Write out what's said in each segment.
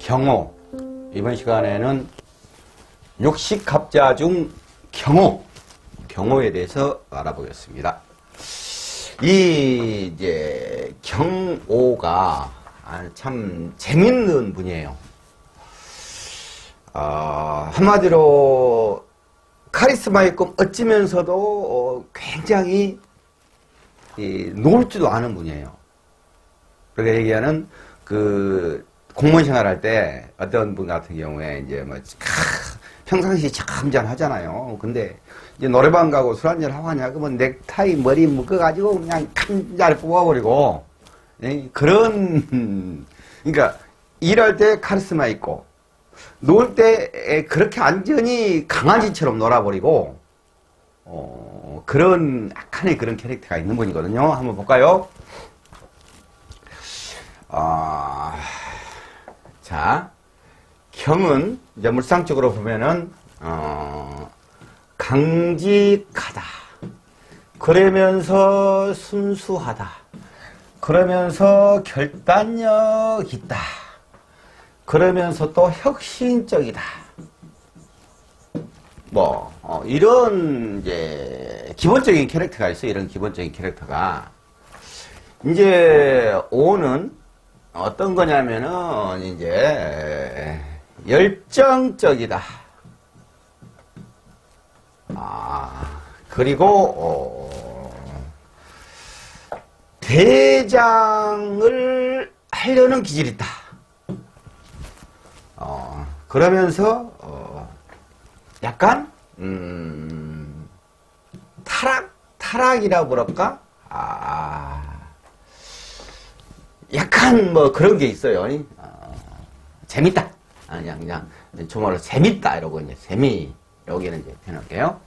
경호. 이번 시간에는 육식합자 중 경호에 대해서 알아보겠습니다. 이제 경오가 참 재밌는 분이에요. 한마디로 카리스마 있고 어찌면서도 굉장히 놀지도 않은 분이에요. 그러니까 얘기하는 그 공무원 생활할 때 어떤 분 같은 경우에 이제 뭐 평상시 참 잘하잖아요. 근데 이제 노래방 가고 술 한잔 하고 하냐 그러면 넥타이 머리 묶어가지고 그냥 칸잘 뽑아버리고 그런 그러니까 일할 때 카리스마 있고 놀 때 그렇게 완전히 강아지처럼 놀아버리고 그런 약간의 그런 캐릭터가 있는 분이거든요. 한번 볼까요? 자, 경은 이제 물상적으로 보면은 강직하다. 그러면서 순수하다. 그러면서 결단력 있다. 그러면서 또 혁신적이다. 뭐 이런 이제 기본적인 캐릭터가 있어요. 이런 기본적인 캐릭터가 이제 오는 어떤 거냐면은 이제 열정적이다. 그리고 대장을 하려는 기질이 있다. 그러면서 약간 타락이라고 그럴까? 약간 뭐 그런 게 있어요. 재밌다. 그냥 정말로 재밌다 이러고 이제 재미 여기는 이제 표현할게요.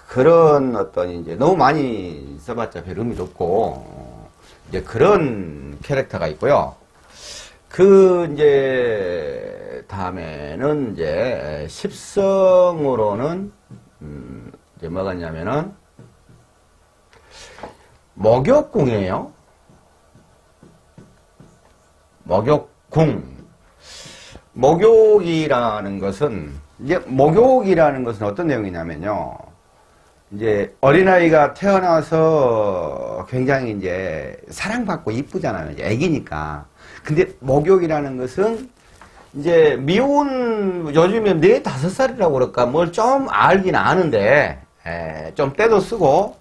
그런 어떤 이제 너무 많이 써봤자 별 의미도 없고 이제 그런 캐릭터가 있고요. 그 이제 다음에는 이제 십성으로는 이제 뭐가 있냐면은 목욕궁이에요. 목욕궁. 목욕이라는 것은 어떤 내용이냐면요. 이제 어린아이가 태어나서 굉장히 이제 사랑받고 이쁘잖아요. 이제 애기니까. 근데 목욕이라는 것은 이제 미운 요즘에 4, 5살이라고 그럴까 뭘 좀 알긴 아는데 좀 때도 쓰고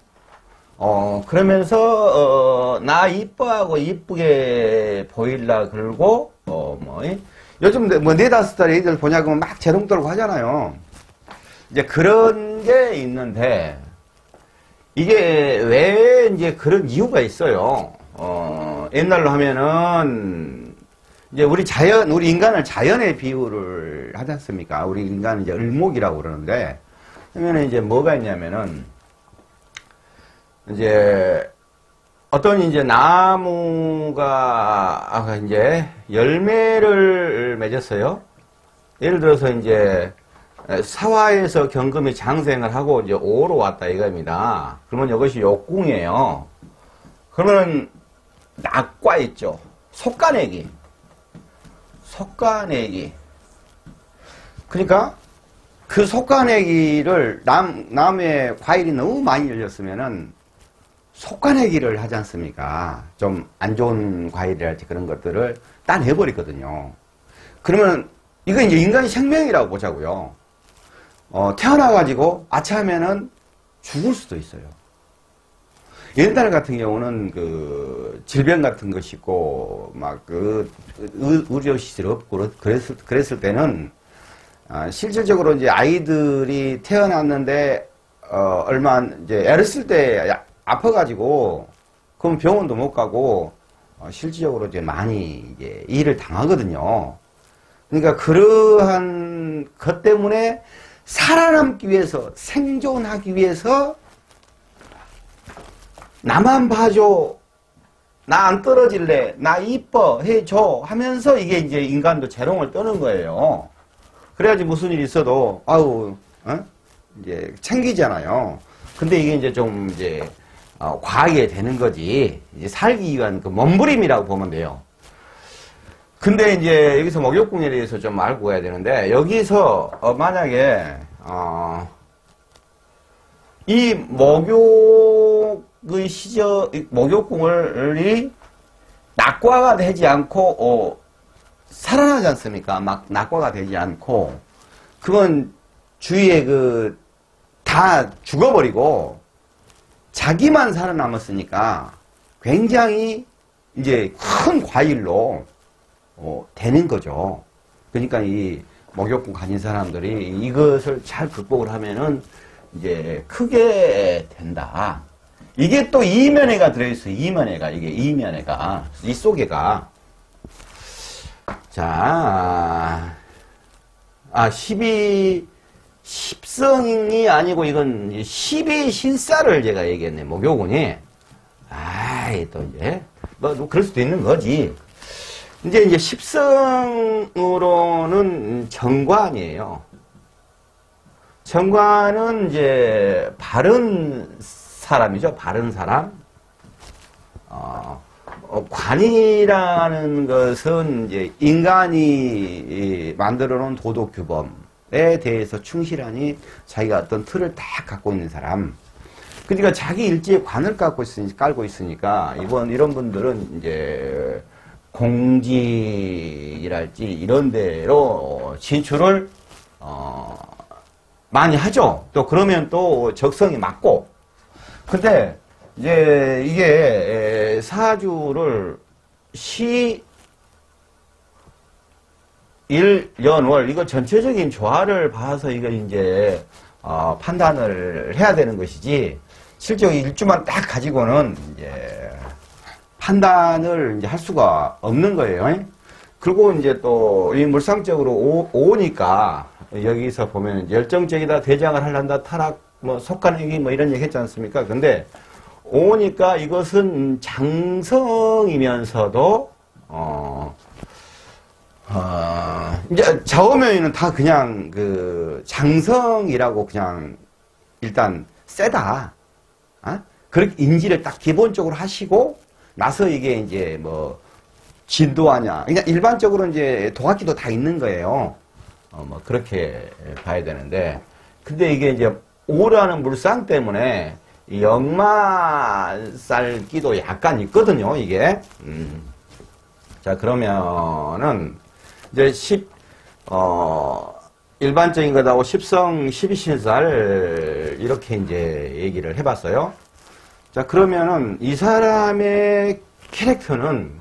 그러면서 나 이뻐하고 이쁘게 보일라 그러고 요즘 뭐 4, 5살 애들 보냐 그러면 막 재롱 떨고 하잖아요. 이제 그런 게 있는데 이게 왜 이제 그런 이유가 있어요. 옛날로 하면은 이제 우리 인간을 자연에 비유를 하지 않습니까? 우리 인간은 이제 을목이라고 그러는데 그러면은 이제 뭐가 있냐면은 이제 어떤 이제 나무가 이제 열매를 맺었어요. 예를 들어서 이제 사화에서 경금이 장생을 하고 이제 오로 왔다 이겁니다. 그러면 이것이 욕궁이에요. 그러면 낙과 있죠. 속가내기. 그러니까 그 속가내기를 남의 과일이 너무 많이 열렸으면은 속가내기를 하지 않습니까? 좀 안 좋은 과일이랄지 그런 것들을 따내버리거든요. 그러면 이거 이제 인간의 생명이라고 보자고요. 태어나가지고 아차하면은 죽을 수도 있어요. 옛날 같은 경우는 그 질병 같은 것이 있고 막 그 의료시설 없고 그랬을 때는 실질적으로 이제 아이들이 태어났는데 얼마 이제 애를 쓸 때 아파가지고 그럼 병원도 못 가고 실질적으로 이제 많이 이제 일을 당하거든요. 그러니까 그러한 것 때문에 살아남기 위해서 생존하기 위해서 나만 봐줘, 나 안 떨어질래, 나 이뻐 해줘 하면서 이게 이제 인간도 재롱을 떠는 거예요. 그래야지 무슨 일이 있어도 이제 챙기잖아요. 근데 이게 이제 좀 과하게 되는 거지. 이제 살기 위한 그 몸부림이라고 보면 돼요. 근데 이제 여기서 목욕궁에 대해서 좀 알고 가야 되는데, 여기서 만약에 이 목욕의 목욕궁을 낙과가 되지 않고 살아나지 않습니까? 막 낙과가 되지 않고, 그건 주위에 다 죽어버리고 자기만 살아남았으니까 굉장히 이제 큰 과일로 되는 거죠. 그러니까 이 목욕궁 가진 사람들이 이것을 잘 극복을 하면은 이제 크게 된다. 이게 또 이면회가 들어있어요. 이면회가, 이게 이면회가, 이 속에가. 자, 10성이 아니고 이건 12신사를 제가 얘기했네, 목욕궁이. 또 이제, 뭐, 그럴 수도 있는 거지. 이제 10성으로는 정관이에요. 정관은 이제 바른 사람이죠. 바른 사람. 관이라는 것은 이제 인간이 만들어 놓은 도덕 규범에 대해서 충실하니 자기가 어떤 틀을 딱 갖고 있는 사람. 그러니까 자기 일지에 관을 깔고 있으니까 이런 분들은 이제 공직이랄지 이런 데로 진출을 많이 하죠. 또 그러면 또 적성이 맞고. 근데 이제 이게 사주를 시, 일, 연, 월 이거 전체적인 조화를 봐서 이거 이제 판단을 해야 되는 것이지, 실제로 일주만 딱 가지고는 이제 판단을 이제 할 수가 없는 거예요. 그리고 이제 또 이 물상적으로 오니까 여기서 보면 열정적이다, 대장을 하려한다, 타락, 뭐 속가능이 뭐 이런 얘기 했지 않습니까? 근데 오니까 이것은 장성이면서도 이제 좌우면에는 다 그냥 장성이라고 그냥 일단 세다. 그렇게 인지를 딱 기본적으로 하시고 나서 이게 이제 뭐 진도하냐. 그냥 일반적으로 이제 도학기도 다 있는 거예요. 뭐 그렇게 봐야 되는데, 근데 이게 이제 오라는 물상 때문에 역마살기도 약간 있거든요, 이게. 자, 그러면은 이제 일반적인 것하고 10성 12신살 이렇게 이제 얘기를 해봤어요. 자, 그러면은 이 사람의 캐릭터는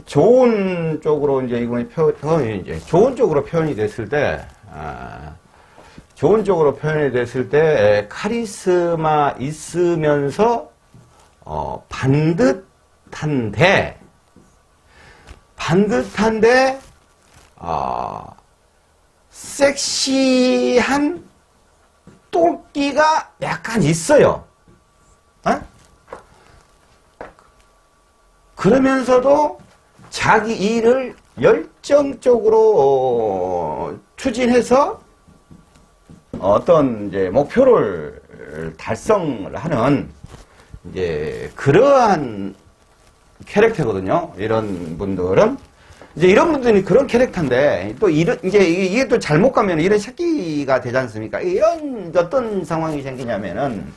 좋은 쪽으로 이제 이번에 표현이 이제 좋은 쪽으로 표현이 됐을 때, 좋은 쪽으로 표현이 됐을 때 카리스마 있으면서 반듯한데 섹시한 똘끼가 약간 있어요. 그러면서도 자기 일을 열정적으로 추진해서 어떤 이제 목표를 달성을 하는 이제 그러한 캐릭터거든요. 이런 분들은 이제 이런 분들이 그런 캐릭터인데 또 이제 이게 또 잘못 가면 이런 새끼가 되지 않습니까? 이런 어떤 상황이 생기냐면은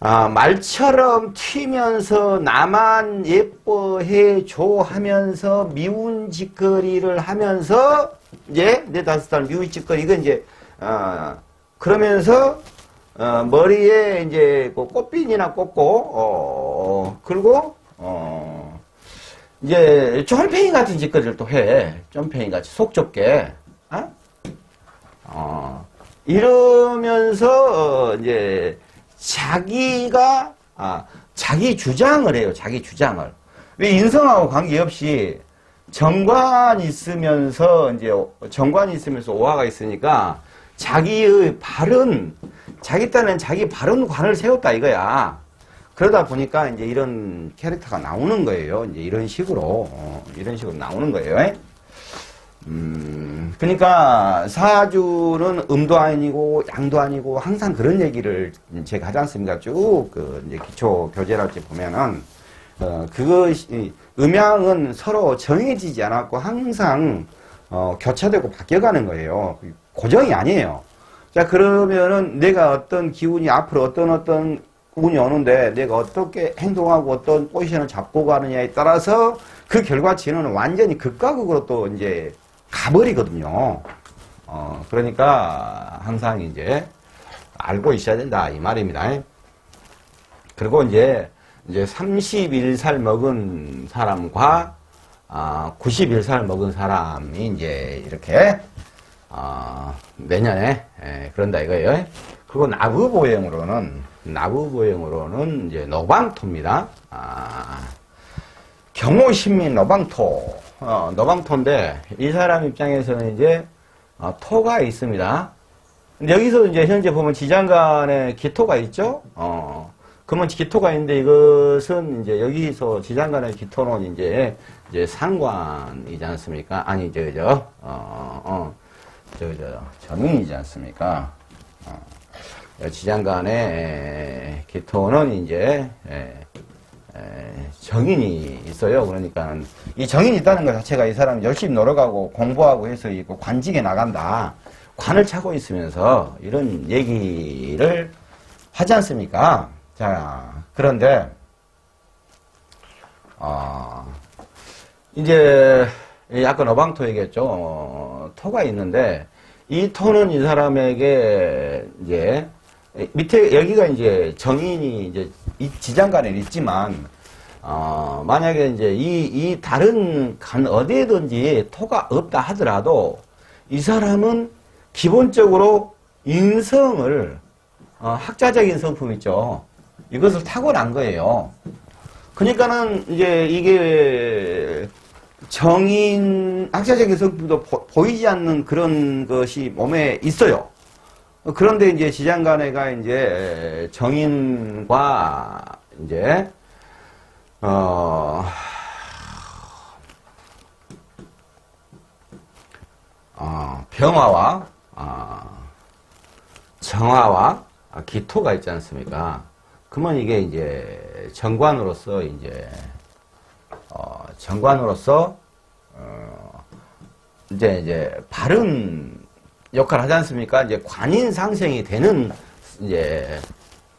말처럼 튀면서 나만 예뻐해 줘 하면서 미운 짓거리를 하면서 이제 네다섯 살 미운 짓거리 이거 이제 그러면서 머리에 이제 꽃핀이나 꽂고 그리고 이제 쫌팽이 같은 짓거리를 또 해. 쫌팽이 같이 속 좁게. 이러면서 이제 자기가 자기 주장을 해요. 자기 주장을. 왜 인성하고 관계없이 정관이 있으면서 이제 정관이 있으면서 오화가 있으니까 자기의 자기 딴엔 자기 바른 관을 세웠다 이거야. 그러다 보니까 이제 이런 캐릭터가 나오는 거예요. 이제 이런 식으로 나오는 거예요. 그러니까 사주는 음도 아니고 양도 아니고 항상 그런 얘기를 제가 하지 않습니까? 쭉 이제 기초 교재랄지 보면은 그것이, 음양은 서로 정해지지 않았고 항상, 교차되고 바뀌어가는 거예요. 고정이 아니에요. 자, 그러면은 내가 어떤 기운이 앞으로 어떤 운이 오는데 내가 어떻게 행동하고 어떤 포지션을 잡고 가느냐에 따라서 그 결과치는 완전히 극과 극으로 또 이제 가버리거든요. 그러니까 항상 이제 알고 있어야 된다. 이 말입니다. 그리고 이제 31살 먹은 사람과 91살 먹은 사람이 이제 이렇게 내년에 그런다 이거예요. 그리고 나부보행으로는 이제 노방토입니다. 경호신민 노방토. 노방토인데 이 사람 입장에서는 이제 토가 있습니다. 근데 여기서 이제 현재 보면 지장간에 기토가 있죠. 그러면 기토가 있는데 이것은 이제 여기서 지장간의 기토는 이제 상관이지 않습니까? 아니 정인이지 않습니까? 지장간의 기토는 이제 정인이 있어요. 그러니까 이 정인이 있다는 것 자체가 이 사람 열심히 노력하고 공부하고 해서 있고 관직에 나간다. 관을 차고 있으면서 이런 얘기를 하지 않습니까? 자, 그런데 이제 아까 어방토 얘기했죠. 토가 있는데 이 토는 이 사람에게 이제 밑에 여기가 이제 정인이 이제 이 지장간에 있지만 만약에 이제 이 다른 간 어디에든지 토가 없다 하더라도 이 사람은 기본적으로 인성을 학자적인 성품 있죠. 이것을 타고난 거예요. 그러니까는 이제 이게 정인 학자적인 성품도 보이지 않는 그런 것이 몸에 있어요. 그런데 이제 지장간에가 이제 정인과 이제 병화와 정화와 기토가 있지 않습니까? 그러면 이게 이제 정관으로서 이제 이제 바른 역할을 하지 않습니까? 이제 관인 상생이 되는 이제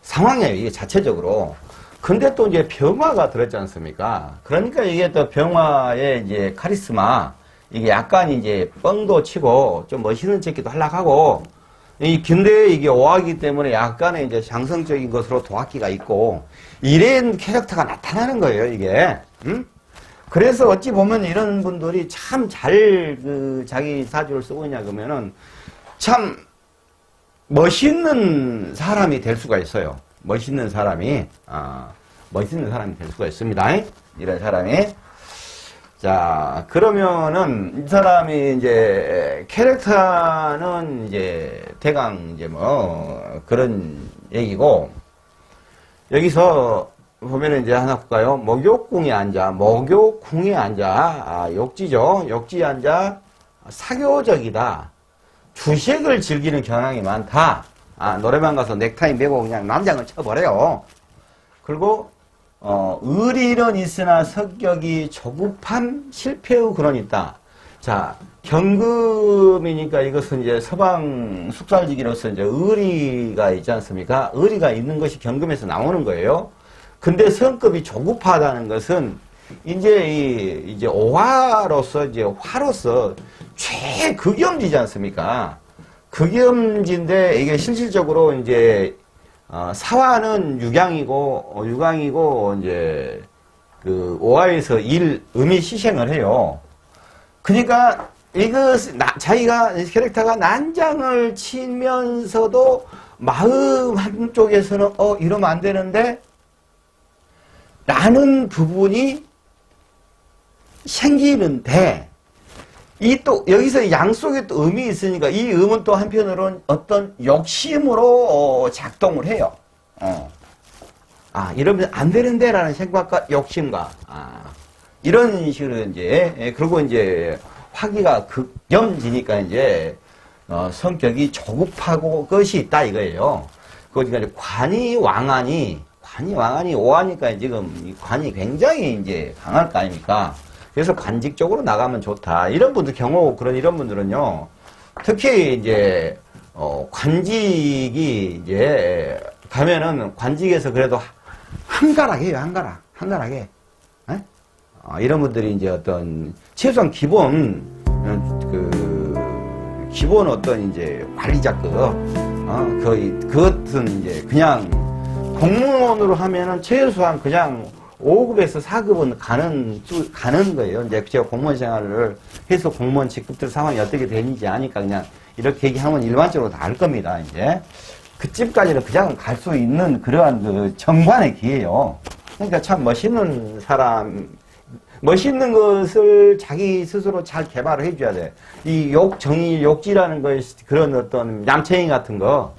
상황이에요. 이게 자체적으로. 근데 또 이제 병화가 들었지 않습니까? 그러니까 이게 또 병화의 이제 카리스마, 이게 약간 이제 뻥도 치고 좀 멋있는 척기도 하려고 근데 이게 오화이기 때문에 약간의 이제 장성적인 것으로 도화기가 있고 이런 캐릭터가 나타나는 거예요, 이게. 그래서 어찌 보면 이런 분들이 참 잘 자기 사주를 쓰고 있냐 그러면은 참 멋있는 사람이 될 수가 있어요. 멋있는 사람이 될 수가 있습니다. 이런 사람이. 자, 그러면은 이 사람이 이제 캐릭터는 이제 대강 이제 뭐 그런 얘기고 여기서 보면은 이제 하나 볼까요? 목욕궁에 앉아, 욕지죠. 욕지에 앉아 사교적이다. 주식을 즐기는 경향이 많다. 노래방 가서 넥타이 매고 그냥 난장을 쳐버려요. 그리고 의리는 있으나 성격이 조급함, 실패의 근원이 있다. 자, 경금이니까 이것은 이제 서방 숙살지기로서 이제 의리가 있지 않습니까? 의리가 있는 것이 경금에서 나오는 거예요. 근데 성급이 조급하다는 것은 이제 오화로서 이제 화로서 최극염지지 않습니까? 극염지인데 이게 실질적으로 이제 사화는 육양이고 이제 그 오화에서 음이 시생을 해요. 그러니까 자기가 캐릭터가 난장을 치면서도 마음 한쪽에서는 이러면 안 되는데 라는 부분이 생기는데 여기서 양 속에 또 음이 있으니까 이 음은 또 한편으로는 어떤 욕심으로 작동을 해요. 이러면 안 되는데 라는 생각과 욕심과 이런 식으로 이제 그리고 이제 화기가 극염지니까 이제 성격이 조급하고 것이 있다 이거예요. 그러니까 관이 관이 왕안이 오하니까 지금 이 관이 굉장히 이제 강할 거 아닙니까? 그래서 관직 쪽으로 나가면 좋다. 이런 분들 경우 이런 분들은요. 특히 이제 관직이 이제 가면은 관직에서 그래도 한가락해요. 한가락해. 이런 분들이 이제 어떤 최소한 기본 어떤 이제 관리자급 그것은 이제 그냥 공무원으로 하면은 최소한 그냥 5급에서 4급은 가는 거예요. 이제 제가 공무원 생활을 해서 공무원 직급들 상황이 어떻게 되는지 아니까 그냥 이렇게 얘기하면 일반적으로 다 알 겁니다. 이제 그쯤까지는 그냥 갈 수 있는 그러한 그 정관의 기회예요. 그러니까 참 멋있는 사람, 멋있는 것을 자기 스스로 잘 개발을 해줘야 돼. 이 욕지라는 것이 그런 어떤 얌체이 같은 거,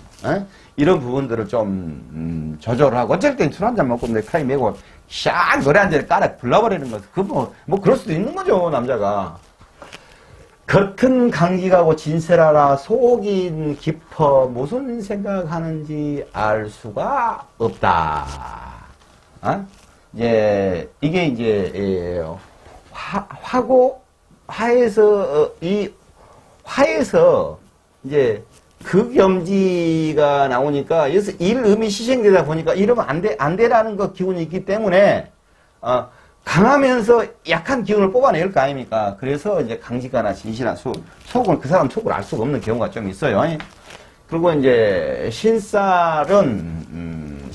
이런 부분들을 좀, 조절하고, 어쩔 땐 술 한잔 먹고 넥타이 메고, 샥 노래 한 잔 깔아 불러버리는 것. 그럴 수도 있는 거죠, 남자가. 겉은 강직하고 진실하라 속인 깊어 무슨 생각하는지 알 수가 없다. 이제 이게 이제 화에서 이제 극염지가 나오니까 여기서 일음이 시생되다 보니까 이러면 안 되라는 거 기운이 있기 때문에 강하면서 약한 기운을 뽑아낼 거 아닙니까? 그래서 이제 강직하나 진실한 그 사람 속을 알 수가 없는 경우가 좀 있어요. 그리고 이제 신살은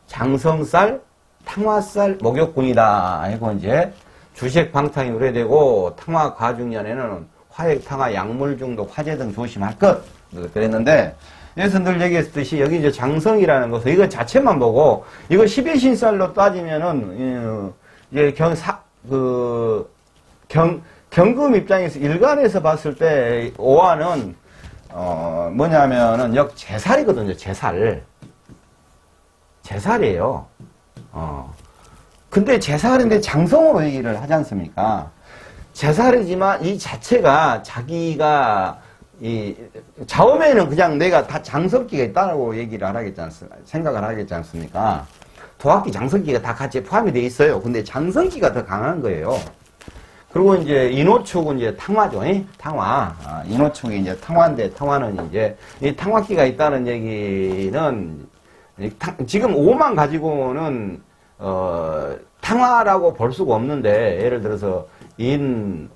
장성살, 탕화살, 목욕군이다. 하고 이제 주식 방탕이 우려되고 탕화 과중년에는 화액, 탕화, 약물 중독, 화재 등 조심할 것. 그랬는데, 여기서 늘 얘기했듯이 여기 이제 장성이라는 것은 이거 자체만 보고 이거 12신살로 따지면은 이제 경금 입장에서 일간에서 봤을 때 오화는 뭐냐면은 제살이거든요. 제살이에요. 근데 제살인데 장성으로 얘기를 하지 않습니까? 제살이지만 이 자체가 자기가 처음에는 그냥 내가 다 장성기가 있다고 생각을 하겠지 않습니까? 도학기 장성기가 다 같이 포함이 돼 있어요. 근데 장성기가 더 강한 거예요. 그리고 이제 인호축은 이제 탕화죠. 탕화. 인호축이 이제 탕화인데 탕화는 이제 이 탕화기가 있다는 얘기는 지금 5만 가지고는 탕화라고 볼 수가 없는데 예를 들어서 인,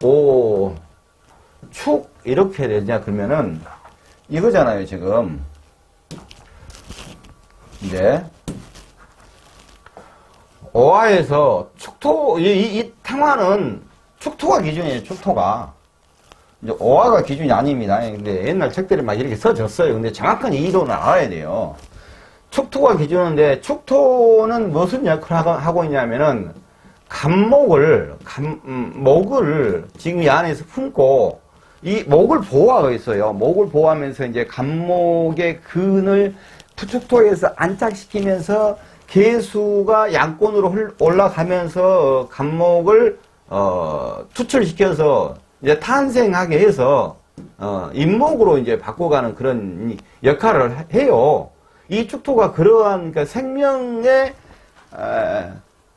오, 축 이렇게 되냐 그러면은 이거잖아요. 지금 이제 오화에서 축토 이 탕화는 축토가 기준이에요. 축토가 이제 오화가 기준이 아닙니다. 근데 옛날 책들이 막 이렇게 써졌어요. 근데 정확한 이론을 알아야 돼요. 축토가 기준인데 축토는 무슨 역할을 하고 있냐면은 목을 지금 이 안에서 품고 이 목을 보호하고 있어요. 목을 보호하면서 이제 간목의 근을 축토에서 안착시키면서 개수가 양권으로 올라가면서 간목을 투출시켜서 이제 탄생하게 해서 인목으로 이제 바꿔가는 그런 역할을 해요. 이 축토가 그러한 그러니까 생명의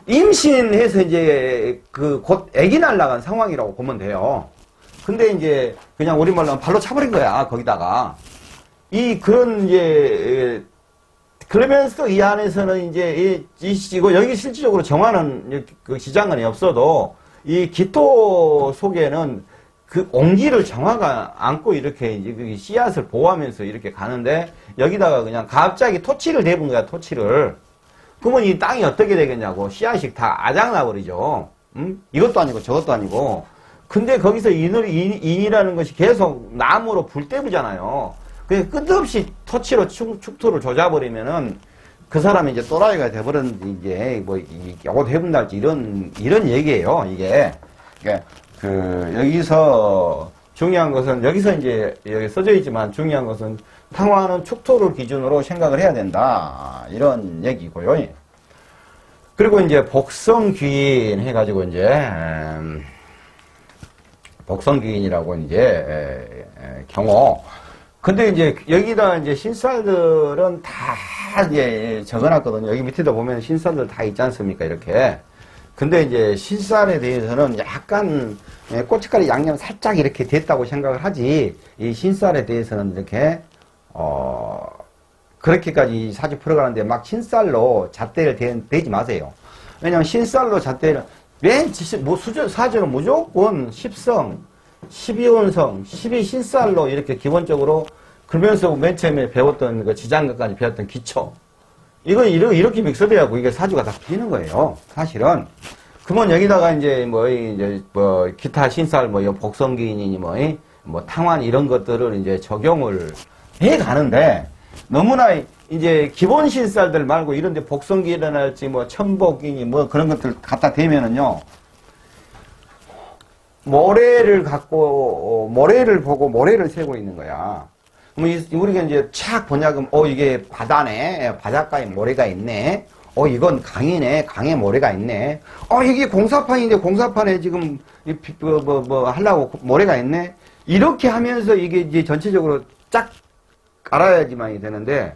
임신해서 이제 곧 아기 날라간 상황이라고 보면 돼요. 근데 이제 그냥 우리말로 하면 발로 차버린 거야. 거기다가 그런 이제 그러면서 이 안에서는 이제 이거 여기 실질적으로 정하는 그 지장간이 없어도 이 기토 속에는 그 온기를 정화가 안고 이렇게 이제 그 씨앗을 보호하면서 이렇게 가는데 여기다가 그냥 갑자기 토치를 대본 거야. 토치를. 그러면 이 땅이 어떻게 되겠냐고. 씨앗이 다 아작나버리죠. 이것도 아니고 저것도 아니고. 근데 거기서 인이라는 것이 계속 나무로 불 때부잖아요. 그래서 끝없이 토치로 축토를 조져버리면은 그 사람이 이제 또라이가 돼버렸는데 이제 요것 해본달지 이런 얘기예요. 이게. 여기서 중요한 것은 여기서 이제 여기 써져 있지만 중요한 것은 탕화는 축토를 기준으로 생각을 해야 된다. 이런 얘기고요. 그리고 이제 복성귀인 해가지고 이제 복성귀인이라고 이제 경우 근데 이제 여기다 이제 신쌀들은 다 이제 적어놨거든요. 여기 밑에도 보면 신쌀들 다 있지 않습니까? 이렇게. 근데 이제 신쌀에 대해서는 약간 고춧가루 양념 살짝 이렇게 됐다고 생각을 하지, 이 신쌀에 대해서는 이렇게 그렇게까지 사주 풀어가는데 막 신쌀로 잣대를 대지 마세요. 왜냐면 신쌀로 잣대를 사주는 무조건 10성 12원성 12신쌀로 이렇게 기본적으로, 그러면서 맨 처음에 배웠던 그 지장까지 배웠던 기초, 이건 이렇게 믹스업해갖고 이게 사주가 다 풀리는 거예요, 사실은. 그러면 여기다가 이제 기타 신쌀 복성기인이니 탕환 이런 것들을 이제 적용을 해 가는데, 너무나 이제 기본 신쌀들 말고 이런데 복성기인이랄지 천복이니 그런 것들 갖다 대면은요, 모래를 보고 모래를 세고 있는 거야. 우리가 이제 착 보냐면, 이게 바다네. 바닷가에 모래가 있네. 이건 강이네. 강에 모래가 있네. 이게 공사판인데 공사판에 지금, 하려고 모래가 있네. 이렇게 하면서 이게 이제 전체적으로 쫙 알아야지만이 되는데,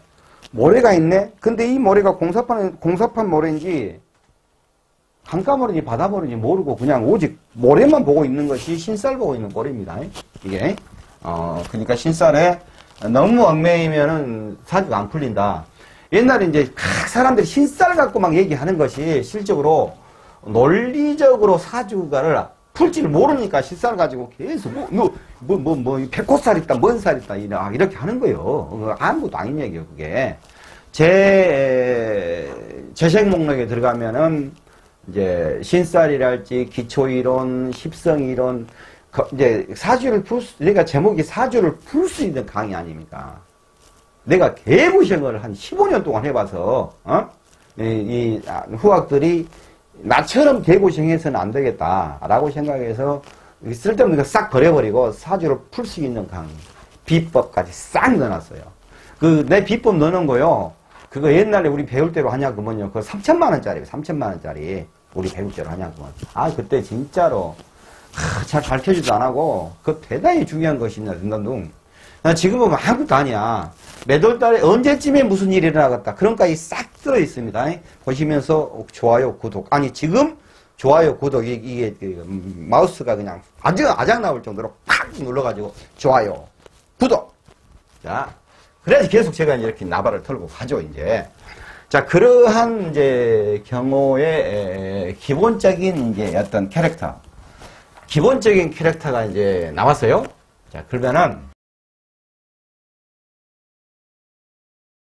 모래가 있네? 근데 이 모래가 공사판 모래인지, 강가모래인지 바다모래인지 모르고 그냥 오직 모래만 보고 있는 것이 신쌀 보고 있는 꼴입니다. 이게. 그러니까 신쌀에 너무 얽매이면은 사주가 안 풀린다. 옛날에 이제 각 사람들이 신쌀 갖고 막 얘기하는 것이 실적으로 논리적으로 사주가를 풀지를 모르니까 신쌀 가지고 계속 백호살 있다, 뭔 살 있다, 이렇게 하는 거예요. 아무것도 아닌 얘기예요, 그게. 재생 목록에 들어가면은 이제 신쌀이랄지 기초이론, 십성이론, 이제 내가 제목이 사주를 풀 수 있는 강의 아닙니까? 내가 개고생을 한 15년 동안 해봐서, 이 후학들이 나처럼 개고생해서는 안 되겠다라고 생각해서 쓸데없는 거 싹 버려버리고 사주를 풀 수 있는 강의, 비법까지 싹 넣어놨어요. 내 비법 넣는 거요. 그거 옛날에 우리 배울 때로 하냐고 그거 3천만 원짜리, 3천만 원짜리 우리 배울 때로 하냐고. 그때 진짜로 잘 가르쳐주지도 안 하고, 대단히 중요한 것이냐 등등등. 지금은 아무것도 아니야. 매달 달에 언제쯤에 무슨 일이 일어나겠다, 그런 까지 싹 들어 있습니다. 보시면서 좋아요, 구독. 지금 좋아요, 구독, 이게 마우스가 그냥 아작 나올 정도로 팍 눌러가지고 좋아요, 구독. 자, 그래서 계속 제가 이렇게 나발을 털고 가죠, 이제. 자, 그러한 이제 경우에 기본적인 이제 어떤 캐릭터가 이제 나왔어요. 자, 그러면은